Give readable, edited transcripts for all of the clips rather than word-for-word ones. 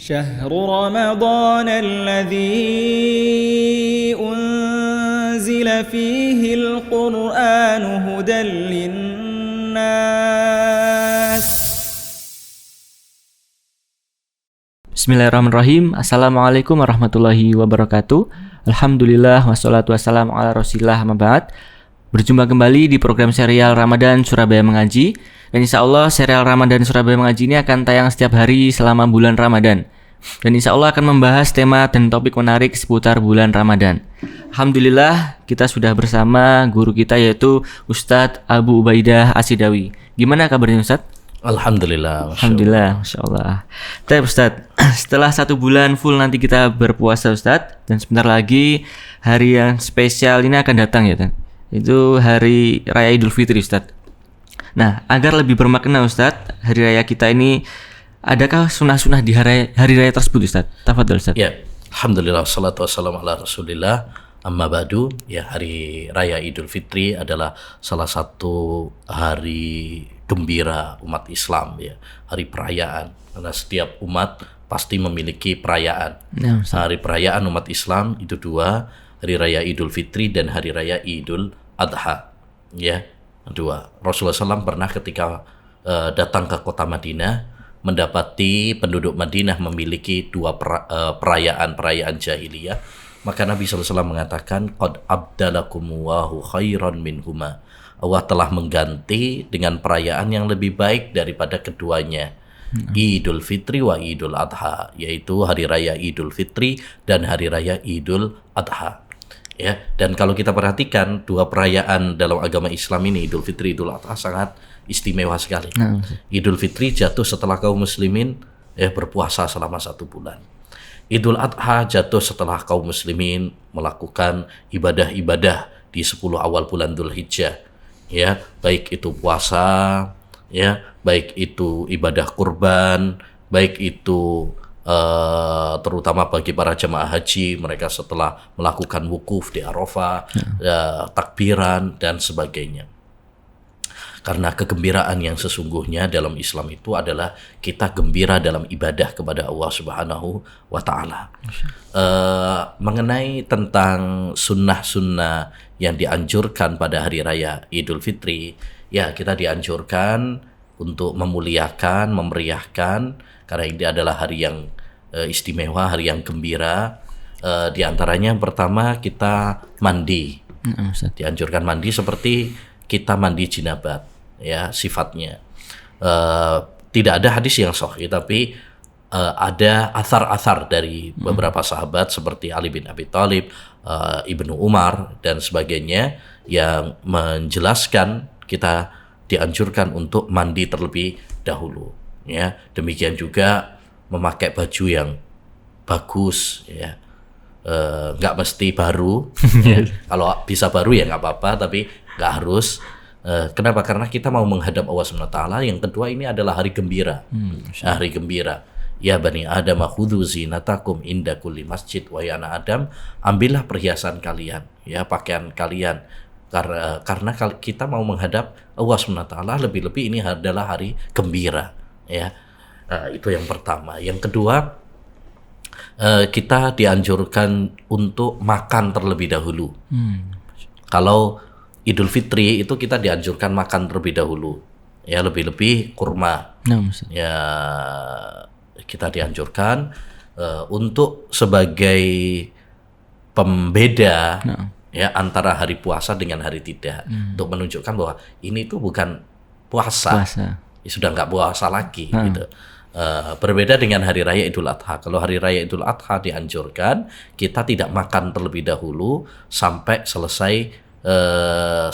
شهر رمضان الذي أنزل فيه القرآن هدى للناس. Bismillahirrahmanirrahim. Assalamualaikum warahmatullahi wabarakatuh. Alhamdulillah wassalatu wassalamu ala rasulillah amma ba'd. Berjumpa kembali di program serial Ramadan Surabaya Mengaji. Dan insya Allah serial Ramadan Surabaya Mengaji ini akan tayang setiap hari selama bulan Ramadan. Dan insya Allah akan membahas tema dan topik menarik seputar bulan Ramadan. Alhamdulillah kita sudah bersama guru kita yaitu Ustadz Abu Ubaidah Asidawi. Gimana kabarnya Ustadz? Alhamdulillah. Alhamdulillah, Masya Allah. Tapi Ustadz, setelah 1 bulan full nanti kita berpuasa Ustadz. Dan sebentar lagi hari yang spesial ini akan datang ya Ustadz. Itu hari Raya Idul Fitri Ustadz. Nah, agar lebih bermakna Ustadz, hari raya kita ini, adakah sunah-sunah di hari raya tersebut Ustadz? Tafadhol Ustadz. Ya, Alhamdulillah, salatu wassalamu ala rasulillah. Amma ba'du, ya, hari raya Idul Fitri adalah salah satu hari gembira umat Islam, ya, hari perayaan. Karena setiap umat pasti memiliki perayaan. Nah, hari perayaan umat Islam itu 2, hari raya Idul Fitri dan hari raya Idul Adha. Ya, 2. Rasulullah SAW pernah ketika datang ke kota Madinah, mendapati penduduk Madinah memiliki 2 perayaan jahiliyah, maka Nabi SAW mengatakan, qad abdalakumullahu khairan minhuma. Allah telah mengganti dengan perayaan yang lebih baik daripada keduanya. Idul Fitri wa Idul Adha, yaitu hari raya Idul Fitri dan hari raya Idul Adha. Ya, dan kalau kita perhatikan 2 perayaan dalam agama Islam ini, Idul Fitri, Idul Adha, sangat istimewa sekali. Idul Fitri jatuh setelah kaum muslimin berpuasa selama 1 bulan. Idul Adha jatuh setelah kaum muslimin melakukan ibadah-ibadah di 10 awal bulan Dzulhijjah. Ya, baik itu puasa, ya, baik itu ibadah kurban, baik itu terutama bagi para jemaah haji, mereka setelah melakukan wukuf di Arafah, takbiran dan sebagainya. Karena kegembiraan yang sesungguhnya dalam Islam itu adalah kita gembira dalam ibadah kepada Allah Subhanahu wa Ta'ala. Mengenai tentang sunnah-sunnah yang dianjurkan pada hari raya Idul Fitri, ya, kita dianjurkan untuk memuliakan, memeriahkan, karena ini adalah hari yang istimewa, hari yang gembira. Di antaranya yang pertama, kita mandi. Dianjurkan mandi seperti kita mandi jinabat, ya, sifatnya. Tidak ada hadis yang sahih, tapi ada athar-athar dari beberapa sahabat seperti Ali bin Abi Thalib, Ibnu Umar dan sebagainya, yang menjelaskan kita dianjurkan untuk mandi terlebih dahulu. Ya, demikian juga memakai baju yang bagus, ya, nggak mesti baru. Ya. Kalau bisa baru ya nggak apa-apa, tapi nggak harus. Kenapa? Karena kita mau menghadap Allah SWT. Yang kedua, ini adalah hari gembira. Hari gembira. Ya bani Adam khudhu zinatakum inda kulli masjid. Wahai anak Adam, ambillah perhiasan kalian, ya, pakaian kalian. Karena kita mau menghadap Allah SWT, lebih-lebih ini adalah hari gembira. Ya, itu yang pertama. Yang kedua, kita dianjurkan untuk makan terlebih dahulu. Kalau Idul Fitri itu kita dianjurkan makan terlebih dahulu. Ya, lebih-lebih kurma. Ya, kita dianjurkan untuk sebagai pembeda, ya, antara hari puasa dengan hari tidak, untuk menunjukkan bahwa ini tuh bukan puasa. Ya, sudah nggak puasa lagi gitu. Berbeda dengan hari raya Idul Adha. Kalau hari raya Idul Adha dianjurkan kita tidak makan terlebih dahulu sampai selesai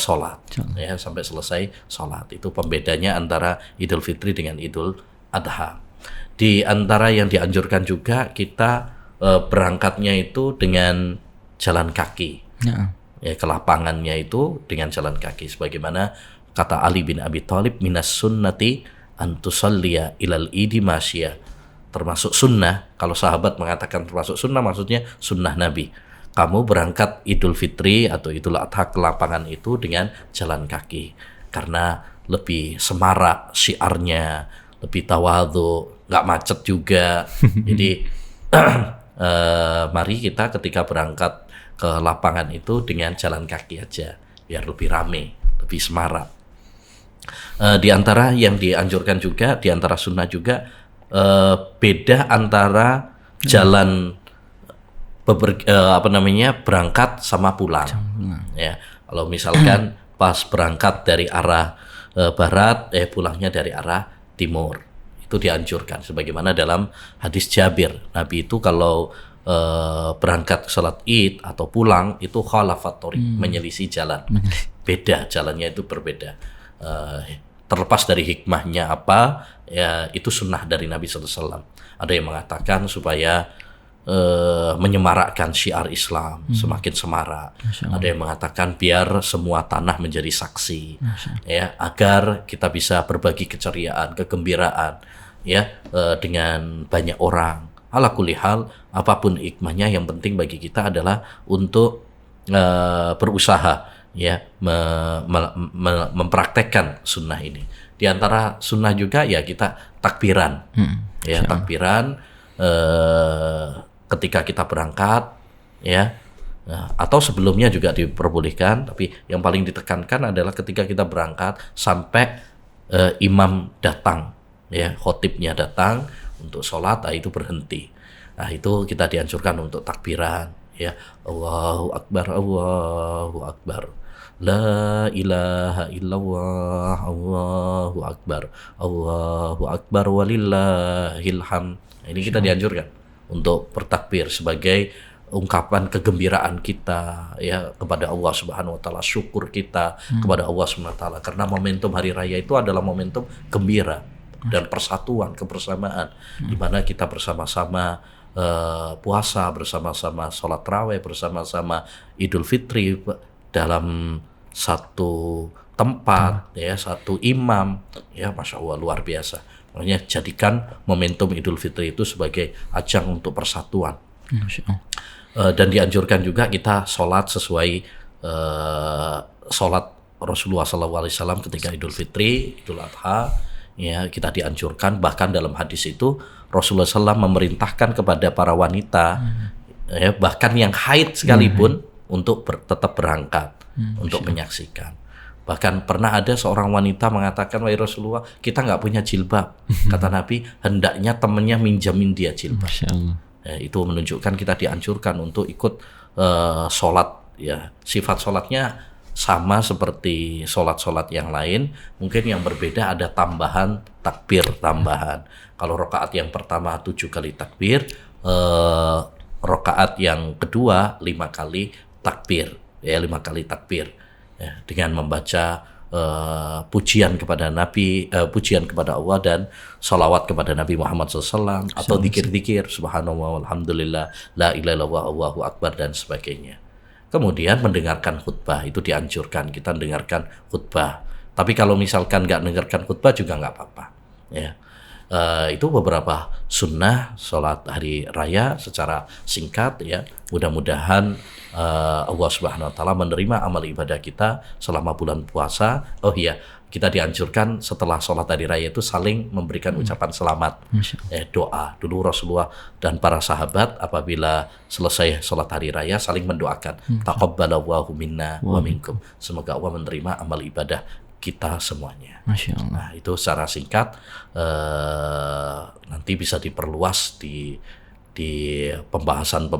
sholat, ya, sampai selesai sholat. Itu pembedanya antara Idul Fitri dengan Idul Adha. Di antara yang dianjurkan juga, kita berangkatnya itu dengan jalan kaki. Ya, ke lapangannya itu dengan jalan kaki, sebagaimana kata Ali bin Abi Thalib, minas sunnati antusalliya ilal idi masya. Termasuk sunnah, kalau sahabat mengatakan termasuk sunnah, maksudnya sunnah Nabi. Kamu berangkat Idul Fitri atau Idul Adha ke lapangan itu dengan jalan kaki, karena lebih semarak syiarnya, lebih tawadhu, nggak macet juga. Jadi mari kita ketika berangkat ke lapangan itu dengan jalan kaki aja, biar lebih rame, lebih semarak. Di antara yang dianjurkan juga, di antara sunnah juga, beda antara jalan berangkat sama pulang. Ya, kalau misalkan pas berangkat dari arah barat, pulangnya dari arah timur, itu dianjurkan. Sebagaimana dalam hadis Jabir, Nabi itu kalau berangkat sholat id atau pulang itu khalafat thoriq, menyelisih jalan. Beda, jalannya itu berbeda. Terlepas dari hikmahnya apa, ya itu sunnah dari Nabi SAW. Ada yang mengatakan supaya menyemarakkan syiar Islam semakin semarak. Ada yang mengatakan biar semua tanah menjadi saksi, ya, agar kita bisa berbagi keceriaan, kegembiraan, ya, dengan banyak orang. Ala kulli hal, apapun hikmahnya, yang penting bagi kita adalah untuk berusaha, ya, mempraktekkan sunnah ini. Di antara sunnah juga ya kita takbiran, ya, takbiran ketika kita berangkat, ya, atau sebelumnya juga diperbolehkan, tapi yang paling ditekankan adalah ketika kita berangkat sampai imam datang, ya, khotibnya datang untuk sholat, itu berhenti. Nah, itu kita dianjurkan untuk takbiran, ya, Allahu Akbar, Allahu Akbar, la ilaha illallah, Allahu Akbar, Allahu Akbar, walillahil hamd. Ini kita dianjurkan untuk bertakbir sebagai ungkapan kegembiraan kita, ya, kepada Allah Subhanahu wa taala, syukur kita kepada Allah Subhanahu wa taala, karena momentum hari raya itu adalah momentum gembira dan persatuan, kebersamaan, di mana kita bersama-sama puasa, bersama-sama sholat tarawih, bersama-sama Idul Fitri dalam satu tempat, ya, satu imam, ya, Masya Allah, luar biasa. Makanya jadikan momentum Idul Fitri itu sebagai ajang untuk persatuan. Dan dianjurkan juga kita sholat sesuai sholat Rasulullah SAW ketika Idul Fitri, Idul Adha, ya, kita dianjurkan. Bahkan dalam hadis itu Rasulullah SAW memerintahkan kepada para wanita, ya, bahkan yang haid sekalipun, untuk tetap berangkat untuk menyaksikan. Bahkan pernah ada seorang wanita mengatakan, wahai Rasulullah, kita nggak punya jilbab. Kata Nabi, hendaknya temannya minjamin dia jilbab. Ya, itu menunjukkan kita dianjurkan untuk ikut sholat, ya. Sifat sholatnya sama seperti sholat-sholat yang lain. Mungkin yang berbeda ada tambahan takbir tambahan. Kalau rakaat yang pertama 7 kali takbir, rakaat yang kedua 5 kali takbir, ya, 5 kali takbir. Ya, dengan membaca pujian kepada Nabi, pujian kepada Allah dan salawat kepada Nabi Muhammad SAW, atau zikir-zikir subhanallah walhamdulillah la ilaha illallah Allahu akbar dan sebagainya. Kemudian mendengarkan khutbah, itu dianjurkan kita mendengarkan khutbah. Tapi kalau misalkan nggak mendengarkan khutbah juga nggak apa-apa, ya. Itu beberapa sunnah sholat hari raya secara singkat, ya. Mudah-mudahan Allah Subhanahu wa taala menerima amal ibadah kita selama bulan puasa. Oh iya, kita dianjurkan setelah sholat hari raya itu saling memberikan ucapan selamat, doa. Dulu Rasulullah dan para sahabat apabila selesai sholat hari raya saling mendoakan, taqabbalallahu minna wa minkum, semoga Allah menerima amal ibadah kita semuanya. Masya Allah. Nah, itu secara singkat, nanti bisa diperluas di pembahasan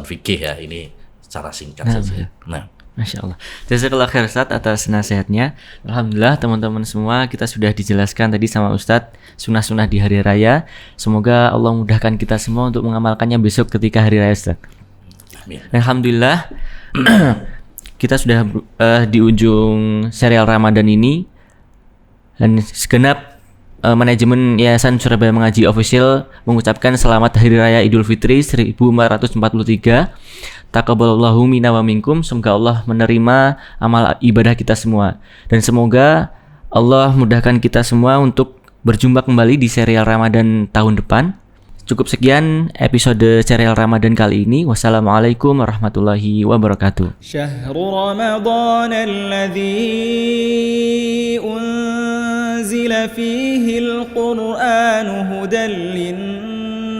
fikih, ya. Ini secara singkat saja. Nah, Masya Allah. Jazakallah khair Ustadz atas nasihatnya. Alhamdulillah teman-teman semua, kita sudah dijelaskan tadi sama Ustadz sunnah-sunnah di hari raya. Semoga Allah mudahkan kita semua untuk mengamalkannya besok ketika hari raya, Ustadz. amin. Alhamdulillah. Kita sudah di ujung serial Ramadan ini, dan segenap manajemen Yayasan Surabaya Mengaji Official mengucapkan selamat Hari Raya Idul Fitri 1443. Taqabbalallahu minna wa minkum. Semoga Allah menerima amal ibadah kita semua, dan semoga Allah mudahkan kita semua untuk berjumpa kembali di serial Ramadan tahun depan. Cukup sekian episode serial Ramadan kali ini. Wassalamualaikum warahmatullahi wabarakatuh. شهر رمضان الذي أنزل فيه القرآن هدى للناس